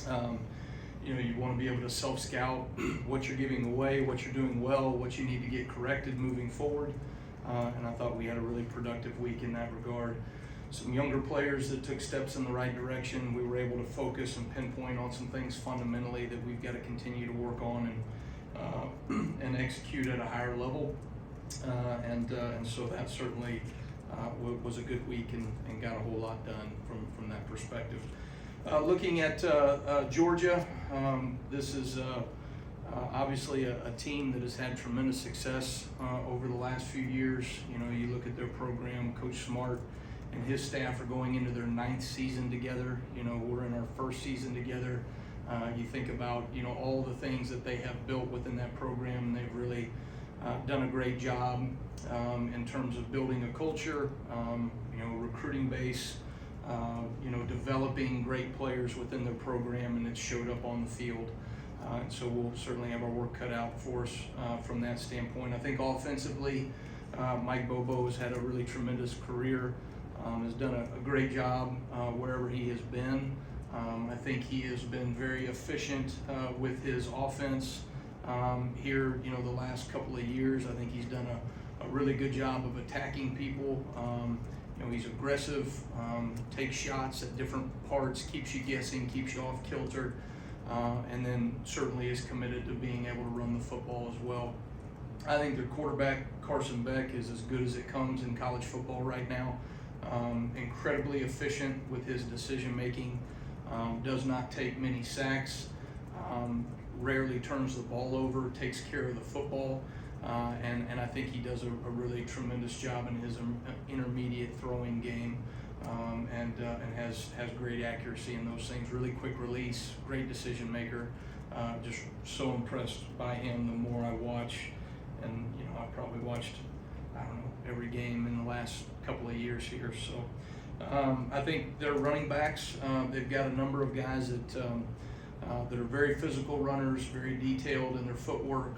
You want to be able to self-scout what you're giving away, what you're doing well, what you need to get corrected moving forward. And I thought we had a really productive week in that regard. Some younger players that took steps in the right direction. We were able to focus and pinpoint on some things fundamentally that we've got to continue to work on and execute at a higher level. And so that certainly was a good week and got a whole lot done from that perspective. Looking at Georgia, this is obviously a team that has had tremendous success over the last few years. You look at their program, Coach Smart and his staff are going into their 9th season together. We're in our 1st season together. You think about, all the things that they have built within that program. They've really done a great job in terms of building a culture, recruiting base, developing great players within their program, and it showed up on the field. And so we'll certainly have our work cut out for us from that standpoint. I think offensively, Mike Bobo has had a really tremendous career, has done a great job wherever he has been. I think he has been very efficient with his offense here, the last couple of years. I think he's done a really good job of attacking people. He's aggressive, takes shots at different parts, keeps you guessing, keeps you off kilter, and then certainly is committed to being able to run the football as well. I think their quarterback, Carson Beck, is as good as it comes in college football right now. Incredibly efficient with his decision making, does not take many sacks, rarely turns the ball over, takes care of the football. And I think he does a really tremendous job in his intermediate throwing game, and has great accuracy in those things. Really quick release, great decision maker. Just so impressed by him the more I watch, and I've probably watched every game in the last couple of years here. So I think their running backs, they've got a number of guys that are very physical runners, very detailed in their footwork.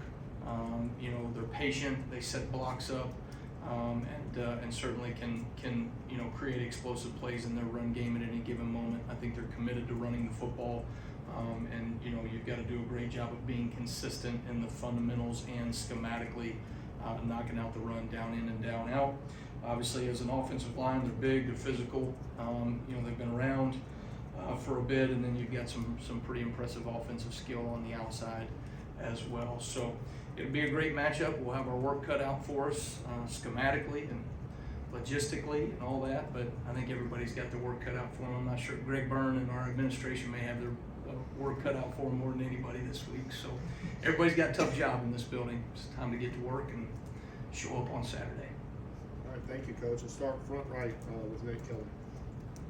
They're patient, they set blocks up, and certainly can create explosive plays in their run game at any given moment. I think they're committed to running the football, and you've got to do a great job of being consistent in the fundamentals and schematically knocking out the run down in and down out. Obviously, as an offensive line, they're big, they're physical. They've been around for a bit, and then you've got some pretty impressive offensive skill on the outside as well. So it'll be a great matchup. We'll have our work cut out for us schematically and logistically and all that, but I think everybody's got their work cut out for them. I'm not sure Greg Byrne and our administration may have their work cut out for them more than anybody this week. So everybody's got a tough job in this building. It's time to get to work and show up on Saturday. All right, thank you, Coach. Let's start front right with Nate Kelly.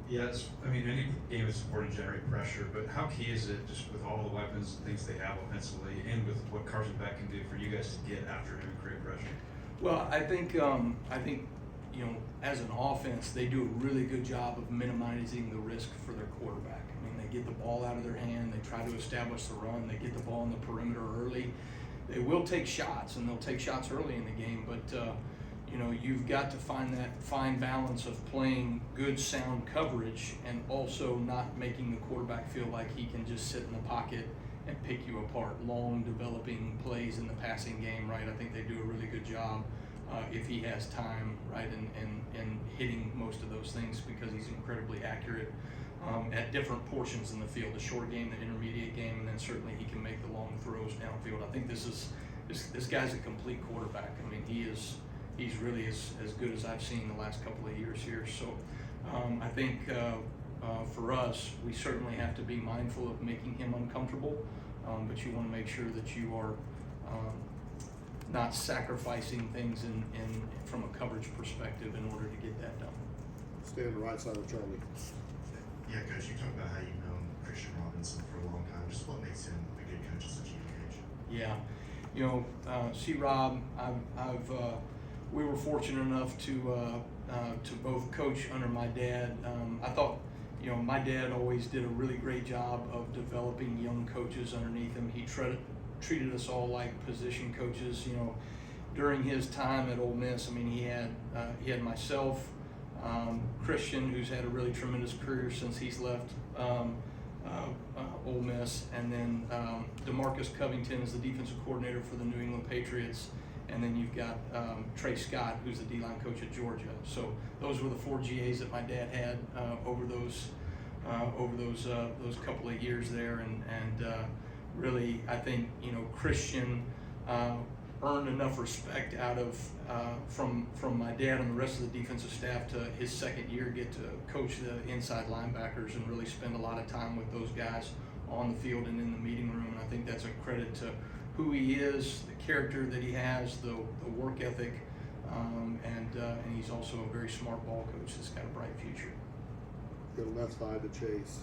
Yes, any game is important to generate pressure, but how key is it, just with all the weapons and things they have offensively, and with what Carson Beck can do, for you guys to get after him and create pressure? Well, I think as an offense, they do a really good job of minimizing the risk for their quarterback. They get the ball out of their hand, they try to establish the run, they get the ball in the perimeter early. They will take shots, and they'll take shots early in the game, but you've got to find that fine balance of playing good, sound coverage and also not making the quarterback feel like he can just sit in the pocket and pick you apart. Long developing plays in the passing game, right? I think they do a really good job if he has time, right, and hitting most of those things, because he's incredibly accurate at different portions in the field, the short game, the intermediate game, and then certainly he can make the long throws downfield. I think this guy's a complete quarterback. He's really as good as I've seen the last couple of years here. So I think for us, we certainly have to be mindful of making him uncomfortable, but you want to make sure that you are not sacrificing things from a coverage perspective in order to get that done. Stay on the right side of Charlie. Yeah, Coach, you talked about how you've known Christian Robinson for a long time. Just what makes him a good coach at such a young age? Yeah, C-Rob, we were fortunate enough to both coach under my dad. I thought, my dad always did a really great job of developing young coaches underneath him. He treated us all like position coaches. During his time at Ole Miss, he had myself, Christian, who's had a really tremendous career since he's left Ole Miss, and then DeMarcus Covington is the defensive coordinator for the New England Patriots, and then you've got Trey Scott, who's the D-line coach at Georgia. So those were the 4 GAs that my dad had over those couple of years there, and really I think Christian earned enough respect out of from my dad and the rest of the defensive staff to his second year get to coach the inside linebackers and really spend a lot of time with those guys on the field and in the meeting room. And I think that's a credit to who he is, the character that he has, the work ethic, and he's also a very smart ball coach that's got a bright future. Go left side to Chase.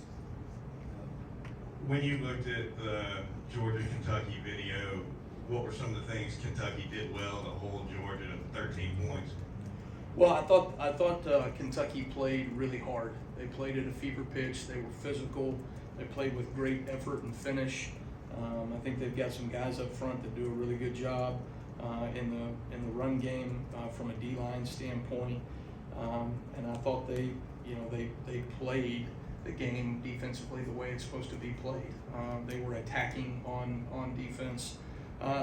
When you looked at the Georgia-Kentucky video, what were some of the things Kentucky did well to hold Georgia to 13 points? Well, I thought Kentucky played really hard. They played at a fever pitch. They were physical. They played with great effort and finish. I think they've got some guys up front that do a really good job in the run game from a D-line standpoint. And I thought they played the game defensively the way it's supposed to be played. They were attacking on defense.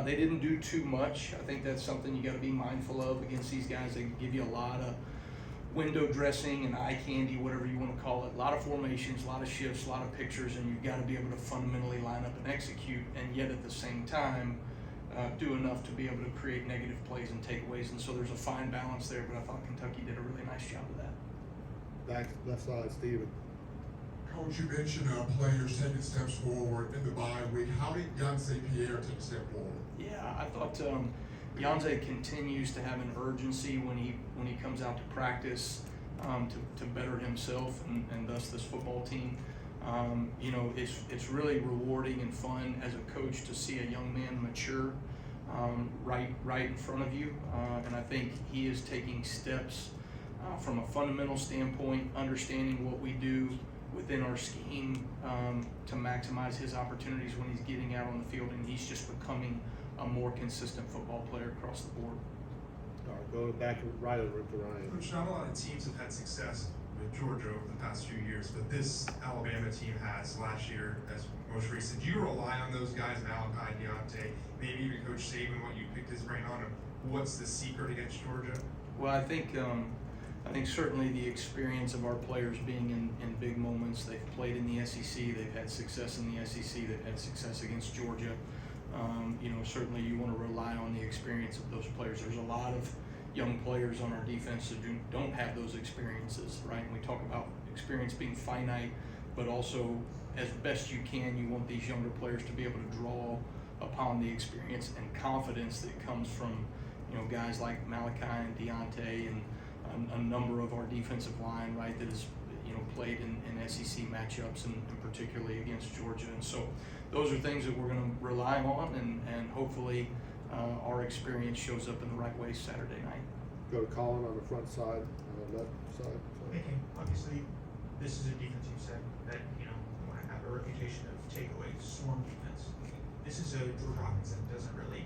They didn't do too much. I think that's something you got to be mindful of against these guys. They give you a lot of window dressing and eye candy, whatever you want to call it. A lot of formations, a lot of shifts, a lot of pictures, and you've got to be able to fundamentally line up and execute, and yet at the same time do enough to be able to create negative plays and takeaways. And so there's a fine balance there, but I thought Kentucky did a really nice job of that. Back left side, Steven. Coach, you mentioned players taking steps forward in the bye week. How did Yonsei Pierre take a step forward? Yeah, I thought Yonsei continues to have an urgency when he comes out to practice to better himself and thus this football team. It's really rewarding and fun as a coach to see a young man mature right in front of you, and I think he is taking steps from a fundamental standpoint, understanding what we do within our scheme to maximize his opportunities when he's getting out on the field, and he's just becoming a more consistent football player across the board. All right, go back right over to Ryan. Coach, not a lot of teams have had success with Georgia over the past few years, but this Alabama team has last year as most recent. Do you rely on those guys, Malachi, Deontay, maybe even Coach Saban, what you picked his brain on, what's the secret against Georgia? Well, I think certainly the experience of our players being in big moments. They've played in the SEC. They've had success in the SEC. They've had success against Georgia. Certainly you want to rely on the experience of those players. There's a lot of young players on our defense that don't have those experiences, right? And we talk about experience being finite, but also as best you can, you want these younger players to be able to draw upon the experience and confidence that comes from, guys like Malachi and Deontay and a number of our defensive line, right, that has played in SEC matchups and particularly against Georgia. And so those are things that we're going to rely on, and hopefully our experience shows up in the right way Saturday night. Go to Colin on the front side, left side. Thinking, obviously, this is a defense you said that, have a reputation of takeaways, swarm defense. This is a Drew Robinson, doesn't really,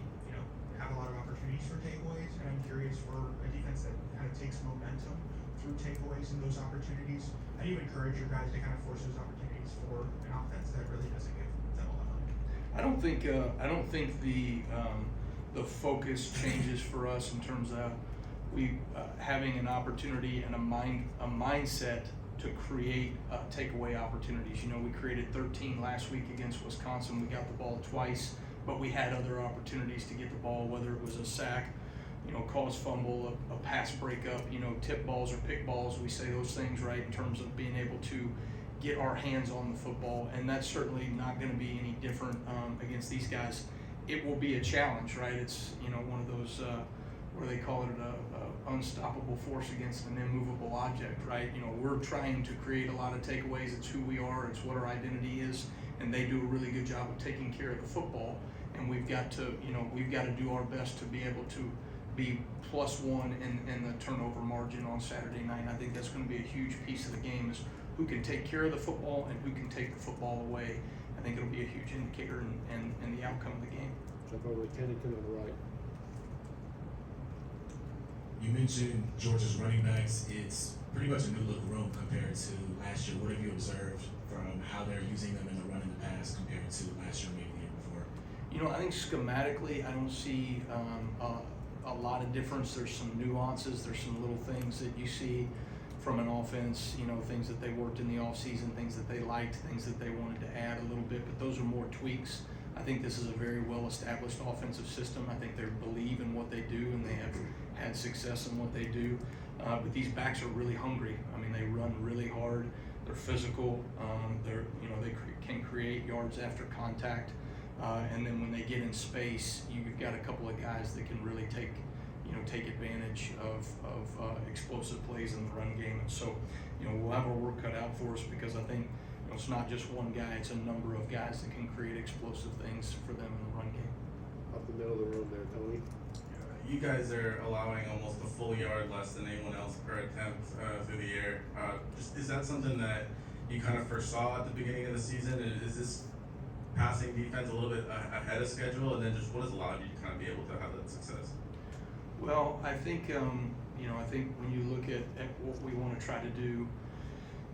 have a lot of opportunities for takeaways, and I'm curious for a defense that kind of takes momentum through takeaways and those opportunities. How do you encourage your guys to kind of force those opportunities for an offense that really doesn't give them a lot of money? I don't think the focus changes for us in terms of having an opportunity and a mindset to create takeaway opportunities. We created 13 last week against Wisconsin. We got the ball twice, but we had other opportunities to get the ball, whether it was a sack, cause fumble, a pass breakup, tip balls or pick balls. We say those things, right, in terms of being able to get our hands on the football, and that's certainly not going to be any different against these guys. It will be a challenge, right? It's one of those what do they call it, a unstoppable force against an immovable object, right? We're trying to create a lot of takeaways. It's who we are. It's what our identity is, and they do a really good job of taking care of the football. And we've got to do our best to be able to be +1 in the turnover margin on Saturday night. And I think that's going to be a huge piece of the game, is who can take care of the football and who can take the football away. I think it'll be a huge indicator in the outcome of the game. Jump over to Kennington on the right. You mentioned Georgia's running backs. It's pretty much a new look room compared to last year. What have you observed from how they're using them in the run in the pass compared to last year, maybe the year before? You know, I think schematically, I don't see a lot of difference. There's some nuances. There's some little things that you see from an offense, you know, things that they worked in the offseason, things that they liked, things that they wanted to add a little bit, but those are more tweaks. I think this is a very well-established offensive system. I think they believe in what they do, and they have had success in what they do. But these backs are really hungry. I mean, they run really hard. They're physical. They can create yards after contact. And then when they get in space, you've got a couple of guys that can really take advantage of explosive plays in the run game. And so, we'll have our work cut out for us, because I think it's not just one guy, it's a number of guys that can create explosive things for them in the run game. Up the middle of the room there, Tony. You guys are allowing almost a full yard less than anyone else per attempt through the air. Is that something that you kind of first saw at the beginning of the season? And is this passing defense a little bit ahead of schedule? And then just what has allowed you to kind of be able to have that success? Well, I think I think when you look at what we want to try to do,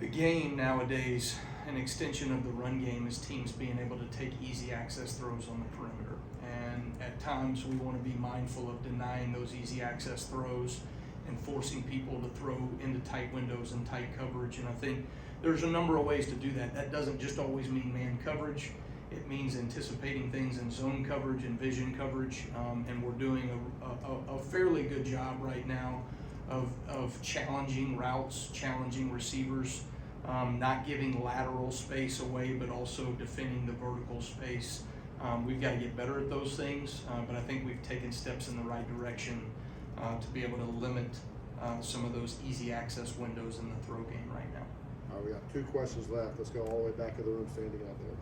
the game nowadays, an extension of the run game is teams being able to take easy access throws on the perimeter. And at times we want to be mindful of denying those easy access throws and forcing people to throw into tight windows and tight coverage. And I think there's a number of ways to do that. That doesn't just always mean man coverage. It means anticipating things in zone coverage and vision coverage. And we're doing a fairly good job right now of challenging routes, challenging receivers, not giving lateral space away, but also defending the vertical space. We've got to get better at those things, but I think we've taken steps in the right direction to be able to limit some of those easy access windows in the throw game right now. All right, we got 2 questions left. Let's go all the way back of the room, standing out there.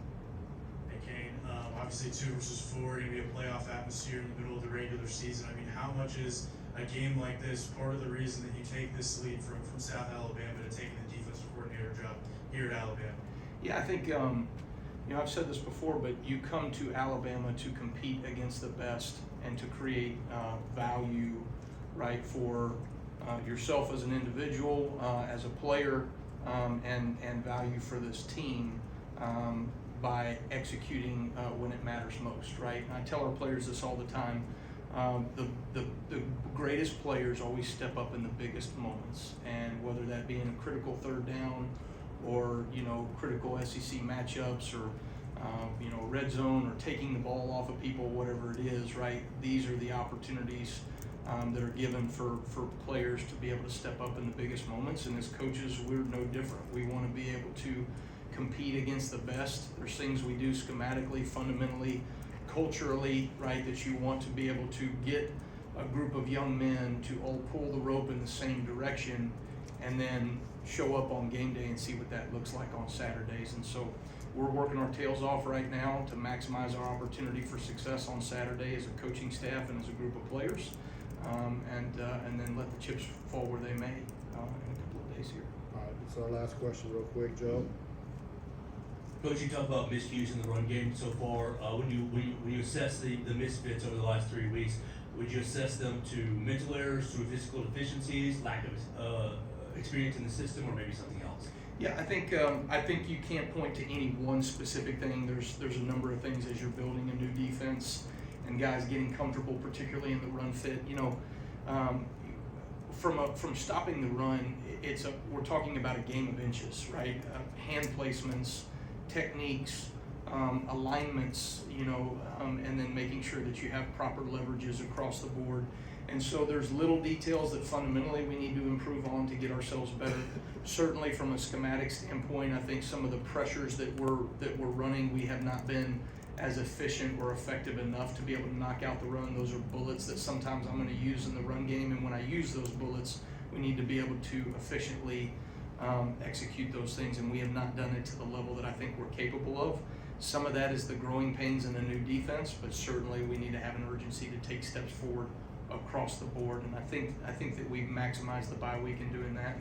Hey Kane, obviously 2 versus 4, gonna be a playoff atmosphere in the middle of the regular season. I mean, how much is a game like this part of the reason that you take this lead from South Alabama to taking the defensive coordinator job here at Alabama? Yeah, I think I've said this before, but you come to Alabama to compete against the best and to create value, right, for yourself as an individual, as a player, and value for this team by executing when it matters most, right? And I tell our players this all the time. The greatest players always step up in the biggest moments, and whether that be in a critical third down or critical SEC matchups or red zone or taking the ball off of people, whatever it is, right? These are the opportunities that are given for players to be able to step up in the biggest moments. And as coaches, we're no different. We want to be able to compete against the best. There's things we do schematically, fundamentally, culturally, right, that you want to be able to get a group of young men to all pull the rope in the same direction and then show up on game day and see what that looks like on Saturdays. And so we're working our tails off right now to maximize our opportunity for success on Saturday as a coaching staff and as a group of players, and then let the chips fall where they may in a couple of days here. All right, so our last question real quick, Joe. Coach, you talk about miscues in the run game so far. When you assess the misfits over the last 3 weeks, would you assess them to mental errors, to physical deficiencies, lack of experience in the system, or maybe something else? Yeah, I think you can't point to any one specific thing. There's a number of things as you're building a new defense and guys getting comfortable, particularly in the run fit. From stopping the run, we're talking about a game of inches, right? Hand placements, techniques, alignments, and then making sure that you have proper leverages across the board. And so there's little details that fundamentally we need to improve on to get ourselves better. Certainly from a schematic standpoint, I think some of the pressures that we're running, we have not been as efficient or effective enough to be able to knock out the run. Those are bullets that sometimes I'm going to use in the run game, and when I use those bullets, we need to be able to efficiently execute those things, and we have not done it to the level that I think we're capable of. Some of that is the growing pains in a new defense, but certainly we need to have an urgency to take steps forward across the board, and I think that we've maximized the bye week in doing that,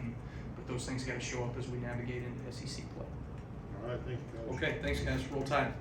but those things got to show up as we navigate into SEC play. All right, thank you, Coach. Okay, thanks guys. Roll Tide.